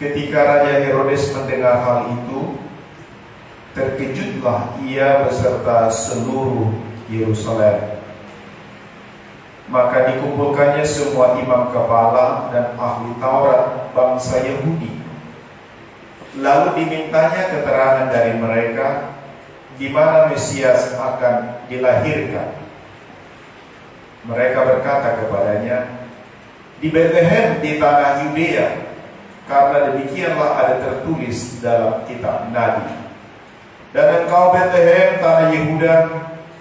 Ketika Raja Herodes mendengar hal itu, terkejutlah ia beserta seluruh Yerusalem. Maka dikumpulkannya semua imam kepala dan ahli Taurat bangsa Yahudi. Lalu dimintanya keterangan dari mereka di mana Mesias akan dilahirkan. Mereka berkata kepadanya, di Betlehem di tanah Yudea, karena demikianlah ada tertulis dalam kitab Nabi. Dan engkau Betlehem tanah Yehuda,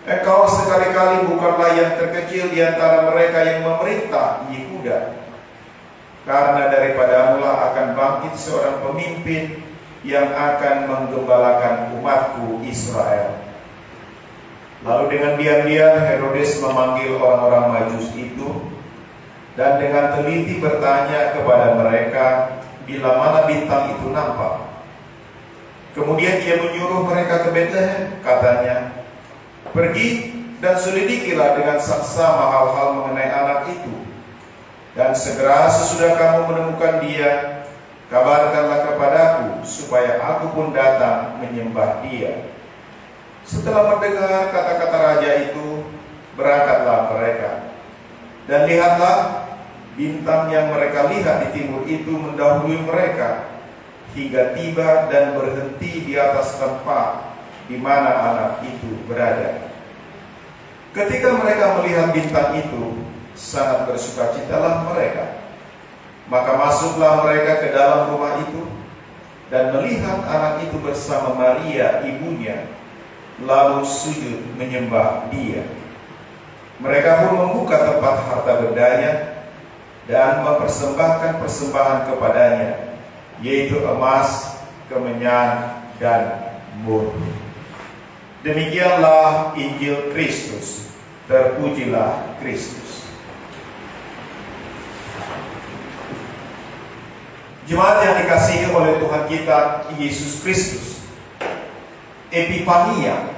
engkau sekali-kali bukanlah yang terkecil di antara mereka yang memerintah Yehuda, karena daripadamulah akan bangkit seorang pemimpin yang akan menggembalakan umatku Israel. Lalu dengan diam-diam Herodes memanggil orang-orang Majus itu, dan dengan teliti bertanya kepada mereka bila mana bintang itu nampak. Kemudian ia menyuruh mereka ke Betlehem, katanya, pergi dan selidikilah dengan saksama hal-hal mengenai anak itu, dan segera sesudah kamu menemukan dia, kabarkanlah kepadaku supaya aku pun datang menyembah dia. Setelah mendengar kata-kata raja itu, berangkatlah mereka. Dan lihatlah, bintang yang mereka lihat di timur itu mendahului mereka hingga tiba dan berhenti di atas tempat di mana anak itu berada. Ketika mereka melihat bintang itu, sangat bersukacitalah mereka. Maka masuklah mereka ke dalam rumah itu dan melihat anak itu bersama Maria ibunya, lalu sujud menyembah dia. Mereka pun membuka tempat harta bendanya dan mempersembahkan persembahan kepadanya, yaitu emas, kemenyan, dan mur. Demikianlah Injil Kristus. Terpujilah Kristus. Jemaat yang dikasihi oleh Tuhan kita Yesus Kristus, Epifania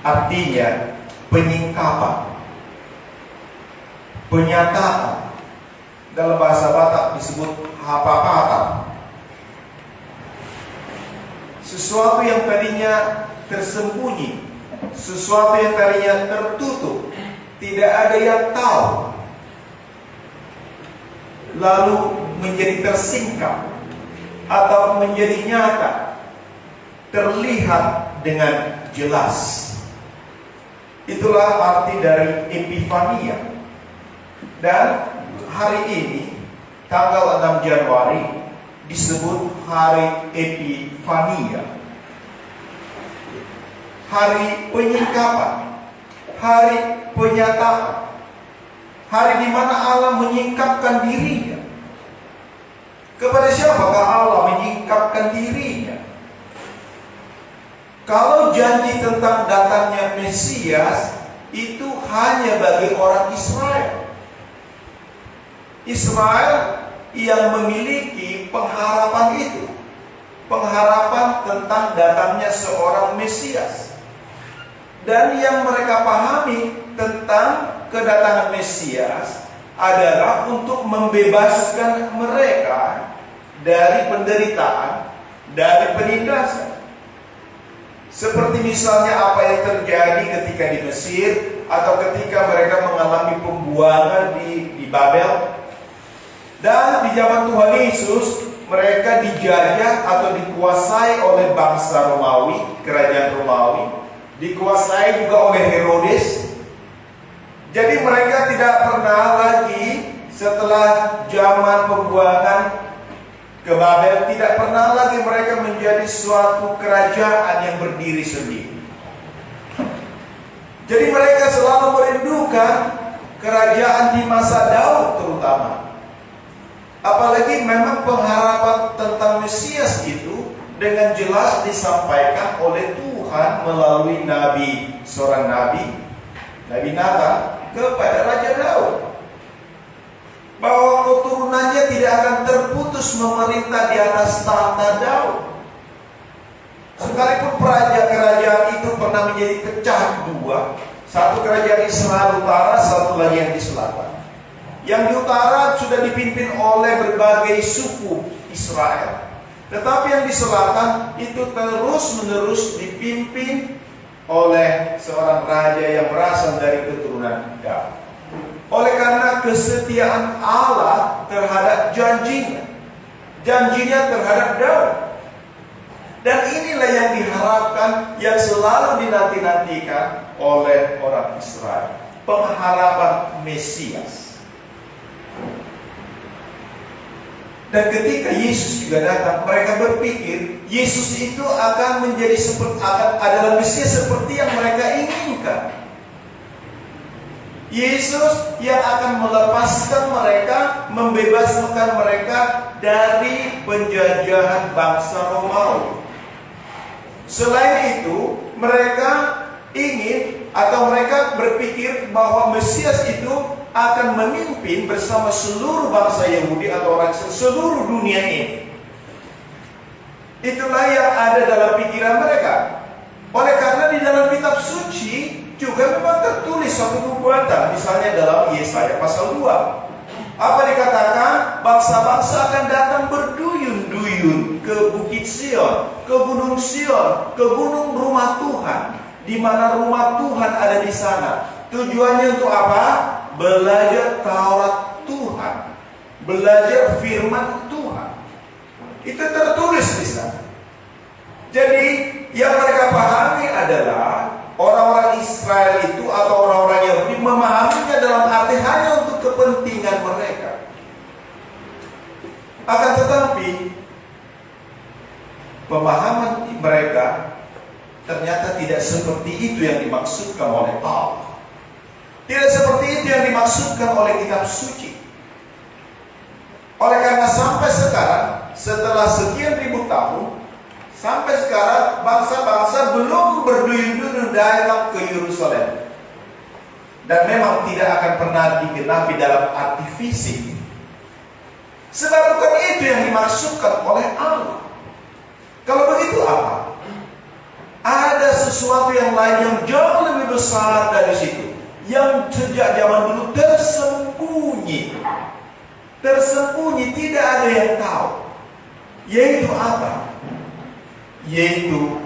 artinya penyingkapan, penyataan. Dalam bahasa Batak disebut hapapata. Sesuatu yang tadinya tersembunyi, sesuatu yang tadinya tertutup, tidak ada yang tahu, lalu menjadi tersingkap atau menjadi nyata, terlihat dengan jelas. Itulah arti dari Epifania. Dan hari ini, tanggal 6 Januari, disebut Hari Epifania, hari penyingkapan, hari penyataan, hari di mana Allah menyingkapkan dirinya. Kepada siapakah Allah menyingkapkan dirinya? Kalau janji tentang datangnya Mesias itu hanya bagi orang Israel. Israel yang memiliki pengharapan itu, pengharapan tentang datangnya seorang Mesias. Dan yang mereka pahami tentang kedatangan Mesias adalah untuk membebaskan mereka dari penderitaan, dari penindasan. Seperti misalnya apa yang terjadi ketika di Mesir, atau ketika mereka mengalami pembuangan di Babel. Dan di zaman Tuhan Yesus, mereka dijajah atau dikuasai oleh bangsa Romawi, kerajaan Romawi, dikuasai juga oleh Herodes. Jadi mereka tidak pernah lagi setelah zaman pembuangan ke Babel, tidak pernah lagi mereka menjadi suatu kerajaan yang berdiri sendiri. Jadi mereka selalu merindukan kerajaan di masa Daud terutama. Apalagi memang pengharapan tentang Mesias itu dengan jelas disampaikan oleh Tuhan melalui nabi, seorang nabi, Nabi Nathan, kepada Raja Daud, bahwa keturunannya tidak akan terputus memerintah di atas tahta Daud. Sekalipun kerajaan itu pernah menjadi pecah dua, satu kerajaan di sebelah utara, satu lagi yang di selatan. Yang di utara sudah dipimpin oleh berbagai suku Israel. Tetapi yang di selatan itu terus-menerus dipimpin oleh seorang raja yang berasal dari keturunan Daud. Oleh karena kesetiaan Allah terhadap janjinya terhadap Daud. Dan inilah yang diharapkan, yang selalu dinanti-nantikan oleh orang Israel. Pengharapan Mesias. Dan ketika Yesus juga datang, mereka berpikir Yesus itu akan menjadi adalah Mesias seperti yang mereka inginkan. Yesus yang akan melepaskan mereka, membebaskan mereka dari penjajahan bangsa Romawi. Selain itu, mereka ingin atau mereka berpikir bahwa Mesias itu akan memimpin bersama seluruh bangsa Yahudi atau orang seluruh dunia ini. Itulah yang ada dalam pikiran mereka. Oleh karena di dalam kitab suci juga memang tertulis suatu nubuatan, misalnya dalam Yesaya pasal 2. Apa dikatakan? Bangsa-bangsa akan datang berduyun-duyun ke Bukit Sion, ke Gunung Sion, ke gunung rumah Tuhan, di mana rumah Tuhan ada di sana. Tujuannya untuk apa? Belajar Taurat Tuhan, belajar firman Tuhan. Itu tertulis di sana. Jadi yang mereka pahami adalah orang-orang Israel itu atau orang-orang Yahudi memahaminya dalam arti hanya untuk kepentingan mereka. Akan tetapi pemahaman mereka ternyata tidak seperti itu yang dimaksudkan oleh Allah. Tidak seperti itu yang dimaksudkan oleh kitab suci. Oleh karena sampai sekarang, setelah sekian ribu tahun, sampai sekarang bangsa-bangsa belum berduyun-duyun datang ke Yerusalem. Dan memang tidak akan pernah digenapi dalam arti fisik. Sebab bukan itu yang dimaksudkan oleh Allah. Kalau begitu apa? Ada sesuatu yang lain yang jauh lebih besar dari situ, yang sejak zaman dulu tersembunyi, tidak ada yang tahu. Yaitu apa? Yaitu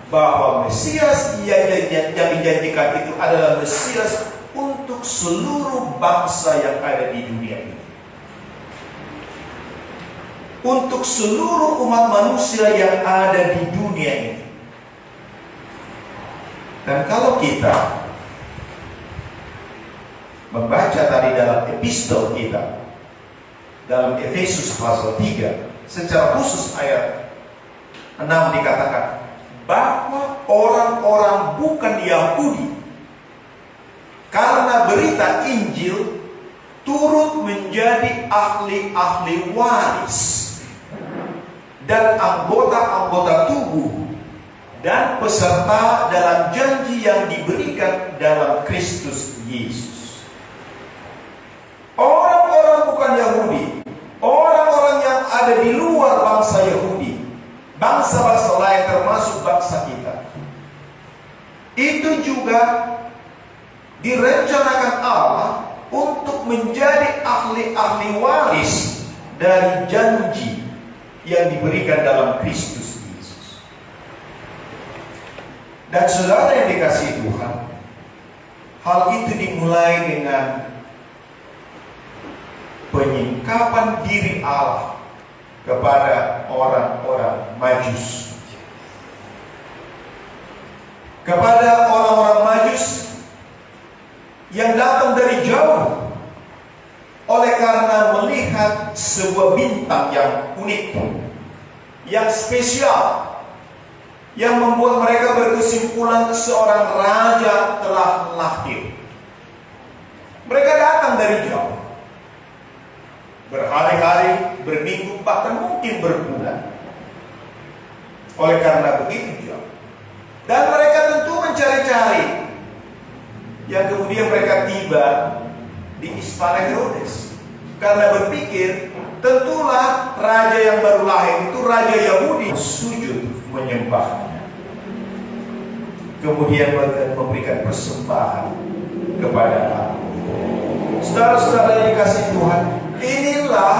bahwa Mesias yang dijanjikan itu adalah Mesias untuk seluruh bangsa yang ada di dunia ini. Untuk seluruh umat manusia yang ada di dunia ini. Dan kalau kita membaca tadi dalam epistol kita, dalam Efesus pasal 3, secara khusus ayat 6 dikatakan bahwa orang-orang bukan Yahudi karena berita Injil turut menjadi ahli-ahli waris dan anggota-anggota tubuh dan peserta dalam janji yang diberikan dalam Kristus Yesus. Orang-orang bukan Yahudi, orang-orang yang ada di luar bangsa Yahudi, bangsa-bangsa lain termasuk bangsa kita, itu juga direncanakan Allah untuk menjadi ahli-ahli waris dari janji yang diberikan dalam Kristus Yesus. Dan saudara yang dikasihi Tuhan, hal itu dimulai dengan penyingkapan diri Allah kepada orang-orang Majus. Kepada orang-orang Majus yang datang dari jauh oleh karena melihat sebuah bintang yang unik, yang spesial, yang membuat mereka berkesimpulan seorang raja telah lahir. Mereka datang dari jauh, berhari-hari, berminggu, bahkan mungkin berbulan. Oleh karena begitu jauh, dan mereka tentu mencari-cari, yang kemudian mereka tiba di istana Herodes karena berpikir tentulah raja yang baru lahir itu raja Yahudi, sujud menyembahnya, kemudian memberikan persembahan kepada Allah. Saudara-saudara yang dikasihi Tuhan, inilah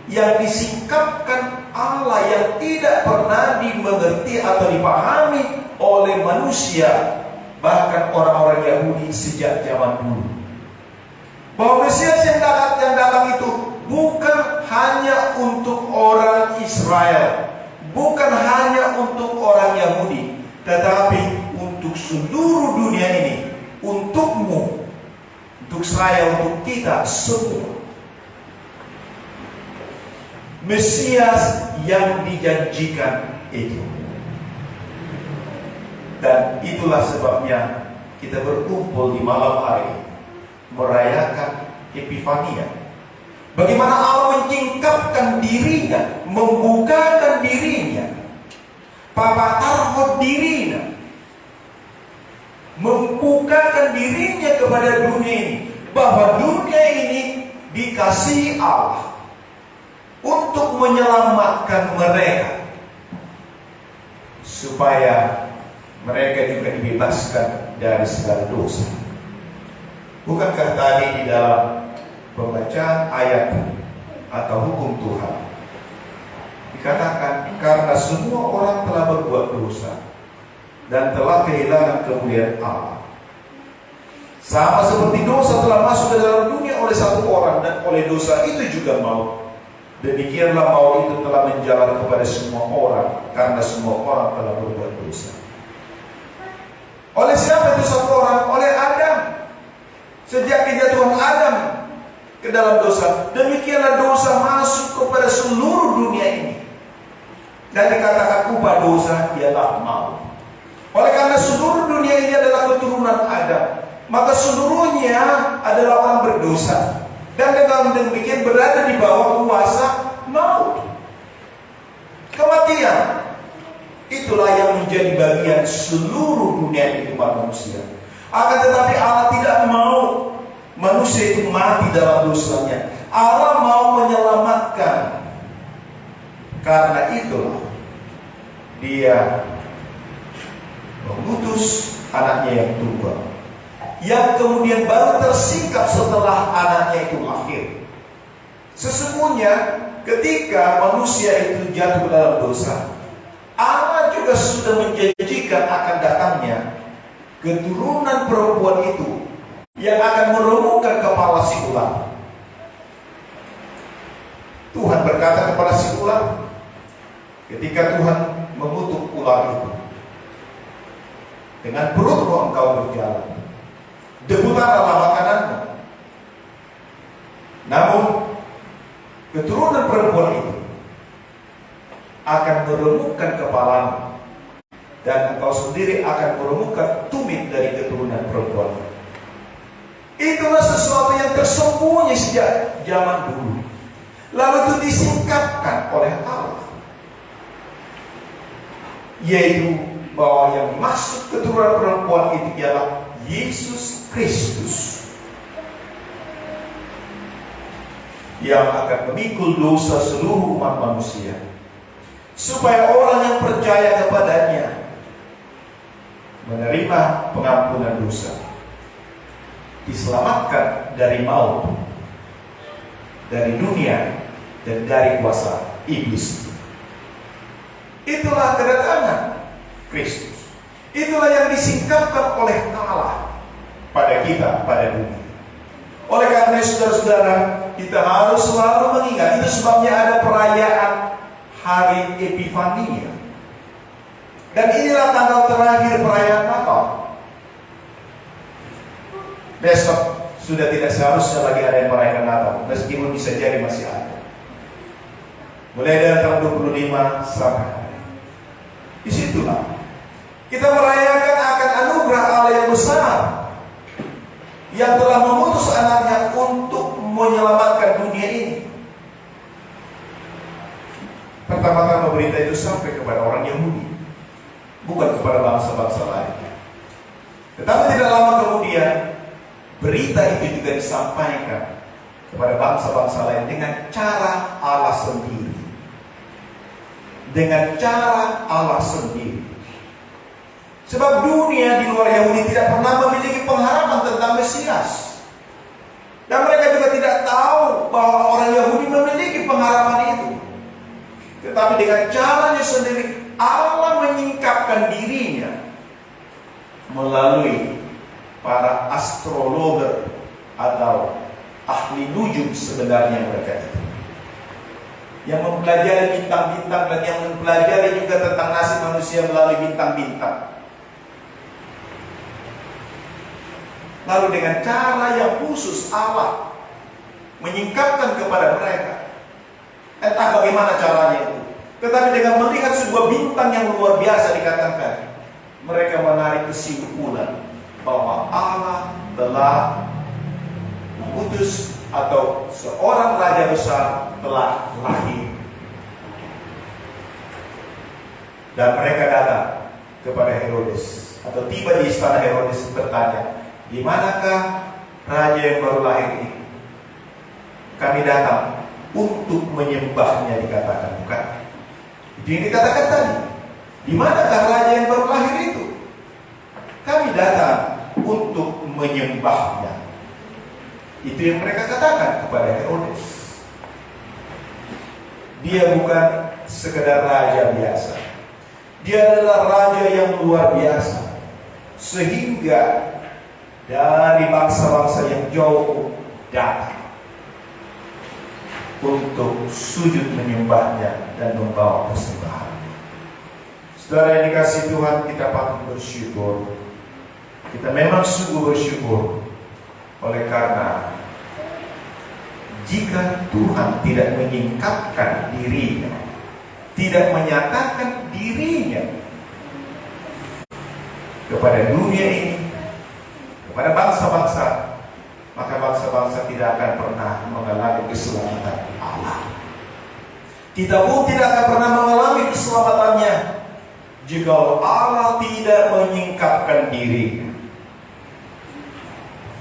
yang disingkapkan Allah yang tidak pernah dimengerti atau dipahami oleh manusia, bahkan orang-orang Yahudi sejak zaman dulu. Bahwa Mesias yang datang itu bukan hanya untuk orang Israel, bukan hanya untuk orang Yahudi, tetapi untuk seluruh dunia ini, untukmu, untuk saya, untuk kita semua. Mesias yang dijanjikan itu. Dan itulah sebabnya kita berkumpul di malam hari merayakan Epifania. Bagaimana Allah menyingkapkan dirinya, membukakan dirinya, papatarhot dirinya, membukakan dirinya kepada dunia ini, bahwa dunia ini dikasihi Allah untuk menyelamatkan mereka, supaya mereka juga dibebaskan dari segala dosa. Bukankah tadi di dalam pembacaan ayat atau hukum Tuhan dikatakan, karena semua orang telah berbuat dosa dan telah kehilangan kemuliaan Allah. Sama seperti dosa telah masuk ke dalam dunia oleh satu orang, dan oleh dosa itu juga maut. Demikianlah maut itu telah menjalar kepada semua orang, karena semua orang telah berbuat dosa. Oleh siapa itu satu orang? Oleh Adam. Sejak kejatuhan Adam ke dalam dosa, demikianlah dosa masuk kepada seluruh dunia ini. Dan dikatakan upah dosa ialah maut. Oleh karena seluruh dunia ini adalah keturunan Adam, maka seluruhnya adalah orang berdosa, dan dengan demikian berada di bawah kuasa maut, kematian. Itulah yang menjadi bagian seluruh dunia ini, umat manusia. Akan tetapi Allah tidak mau manusia itu mati dalam dosanya. Allah mau menyelamatkan. Karena itulah Dia mengutus anaknya yang tunggal, yang kemudian baru tersingkap setelah anaknya itu lahir. Sesungguhnya ketika manusia itu jatuh ke dalam dosa, Allah juga sudah menjanjikan akan datangnya keturunan perempuan itu yang akan meremukkan kepala si ular. Tuhan berkata kepada si ular, ketika Tuhan mengutuk ular itu, dengan perutmu engkau berjalan, debutan adalah makananmu. Namun keturunan perempuan itu akan meremukkan kepalamu, dan engkau sendiri akan meremukkan tumit dari keturunan perempuan. Itulah sesuatu yang tersembunyi sejak zaman dulu, lalu itu disingkapkan oleh Allah, yaitu bahwa yang masuk keturunan perempuan itu ialah Yesus Kristus, yang akan memikul dosa seluruh umat manusia, supaya orang yang percaya kepadanya menerima pengampunan dosa, diselamatkan dari maut, dari dunia, dan dari kuasa iblis. Itulah kedatangan Kristus. Itulah yang disingkapkan oleh Allah pada kita, pada dunia. Oleh karena saudara-saudara, kita harus selalu mengingat. Itu sebabnya ada perayaan hari Epifania. Dan inilah tanggal terakhir perayaan Natal. Besok sudah tidak seharusnya lagi ada yang merayakan Natal, meskipun bisa jadi masih ada. Mulai dari tahun 25 sampai hari. Disitulah kita merayakan akan anugerah Allah yang besar, yang telah mengutus anaknya untuk menyelamatkan dunia ini. Pertama-tama berita itu sampai kepada orang Yahudi, bukan kepada bangsa-bangsa lain. Tetapi tidak lama kemudian berita itu juga disampaikan kepada bangsa-bangsa lain dengan cara Allah sendiri. Dengan cara Allah sendiri. Sebab dunia di luar Yahudi tidak pernah memiliki pengharapan tentang Mesias. Dan mereka juga tidak tahu bahwa orang Yahudi memiliki pengharapan itu. Tetapi dengan caranya sendiri, Allah menyingkapkan dirinya melalui para astrologer atau ahli nujum sebenarnya mereka itu, yang mempelajari bintang-bintang dan yang mempelajari juga tentang nasib manusia melalui bintang-bintang. Lalu dengan cara yang khusus Allah menyingkapkan kepada mereka. Entah bagaimana caranya itu, tetapi dengan melihat sebuah bintang yang luar biasa dikatakan, mereka menarik kesimpulan bahwa Allah telah mengutus atau seorang raja besar telah lahir. Dan mereka datang kepada Herodes, atau tiba di istana Herodes bertanya, di manakah raja yang baru lahir ini? Kami datang untuk menyembahnya, dikatakan, bukan? Itu yang dikatakan tadi. Di manakah raja yang baru lahir itu? Kami datang untuk menyembahnya. Itu yang mereka katakan kepada Herodes. Dia bukan sekedar raja biasa. Dia adalah raja yang luar biasa. Sehingga dari bangsa-bangsa yang jauh datang untuk sujud menyembahnya dan membawa persembahan. Saudara yang dikasihi Tuhan, kita patut bersyukur. Kita memang sungguh bersyukur oleh karena jika Tuhan tidak menyingkapkan dirinya, tidak menyatakan dirinya kepada dunia ini, kepada bangsa-bangsa, maka bangsa-bangsa tidak akan pernah mengalami keselamatan Allah. Kita pun tidak akan pernah mengalami keselamatannya jika Allah tidak menyingkapkan diri.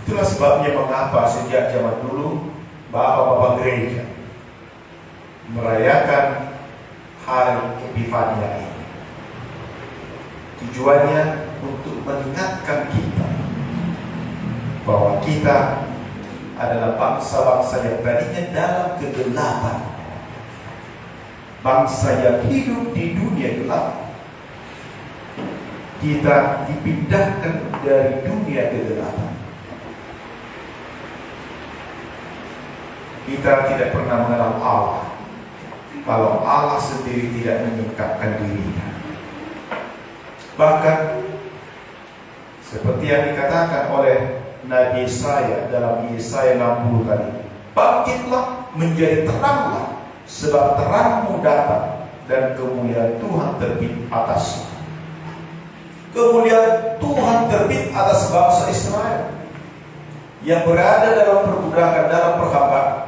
Itulah sebabnya mengapa sejak zaman dulu Bapak-bapak gereja merayakan hari Epifania ini. Tujuannya untuk mengingatkan kita bahwa kita adalah bangsa-bangsa yang tadinya dalam kegelapan, bangsa yang hidup di dunia gelap. Kita dipindahkan dari dunia kegelapan. Kita tidak pernah mengenal Allah kalau Allah sendiri tidak menyingkapkan dirinya. Bahkan seperti yang dikatakan oleh Nabi Yesaya dalam Yesaya 60 tadi, bangkitlah menjadi teranglah, sebab terangmu datang dan kemuliaan Tuhan terbit atasmu. Kemuliaan Tuhan terbit atas bangsa Israel yang berada dalam perbudakan, dalam perhambaan.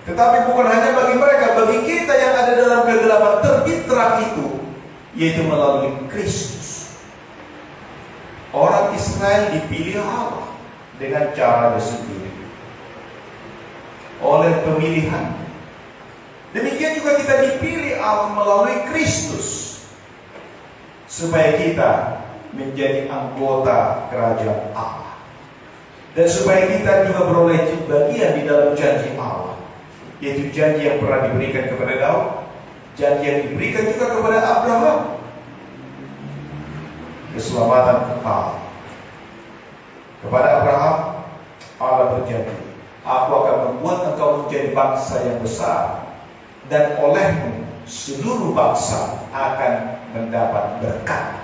Tetapi bukan hanya bagi mereka, bagi kita yang ada dalam kegelapan, terbit terang itu, yaitu melalui Kristus. Orang Israel dipilih Allah dengan caranya sendiri, oleh pemilihan. Demikian juga kita dipilih Allah melalui Kristus, supaya kita menjadi anggota kerajaan Allah, dan supaya kita juga beroleh bagian di dalam janji Allah, yaitu janji yang pernah diberikan kepada Daud, janji yang diberikan juga kepada Abraham. Keselamatan kekal. Kepada Abraham, Allah berjanji, aku akan membuat engkau menjadi bangsa yang besar, dan olehmu seluruh bangsa akan mendapat berkat.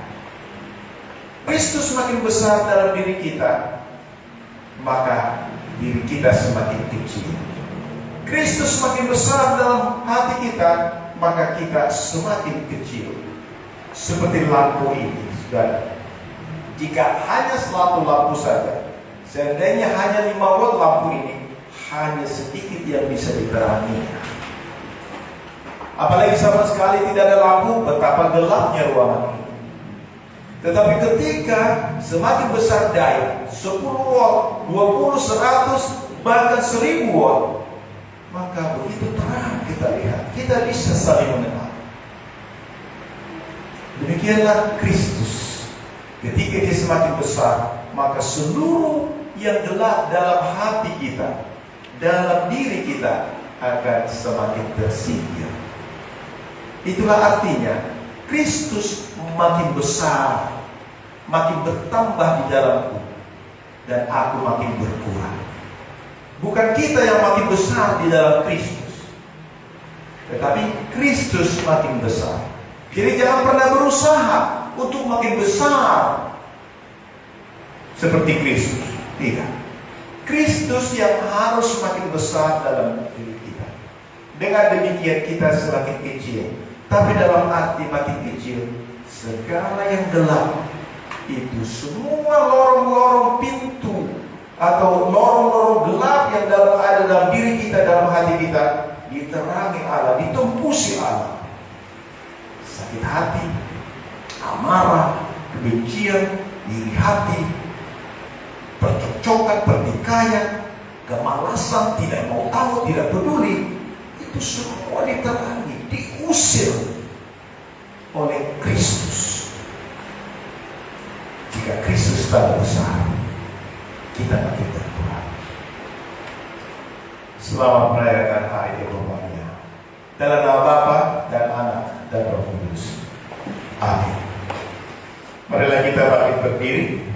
Kristus semakin besar dalam diri kita, maka diri kita semakin kecil. Kristus semakin besar dalam hati kita, maka kita semakin kecil. Seperti lampu ini, saudara. Jika hanya satu lampu saja, seandainya hanya 5 watt lampu ini, hanya sedikit yang bisa diterangi. Apalagi sama sekali tidak ada lampu, betapa gelapnya ruangan ini. Tetapi ketika semakin besar daya, 10 watt, 20, 100, bahkan 1000 watt, maka begitu terang kita lihat, kita bisa saling mengenal. Demikianlah Kristus. Ketika dia semakin besar, maka seluruh yang gelap dalam hati kita, dalam diri kita, akan semakin tersingkir. Itulah artinya Kristus makin besar, makin bertambah di dalamku, dan aku makin berkurang. Bukan kita yang makin besar di dalam Kristus, tetapi Kristus makin besar. Jadi jangan pernah berusaha untuk makin besar seperti Kristus. Tidak. Kristus yang harus makin besar dalam diri kita. Dengan demikian kita semakin kecil. Tapi dalam arti makin kecil, segala yang gelap itu, semua lorong-lorong pintu atau lorong-lorong gelap yang ada dalam diri kita, dalam hati kita, diterangi Allah, ditembusi Allah. Sakit hati, amarah, kebencian, iri hati, percocokan, pertikaian, kemalasan, tidak mau tahu, tidak peduli, itu semua diterangi, diusir oleh Kristus. Jika Kristus tambah besar, kita makin berkurang. Selamat merayakan hari Ramadan. Dalam nama Bapa dan Anak dan Roh Kudus. Amin. Marilah kita bangkit berdiri.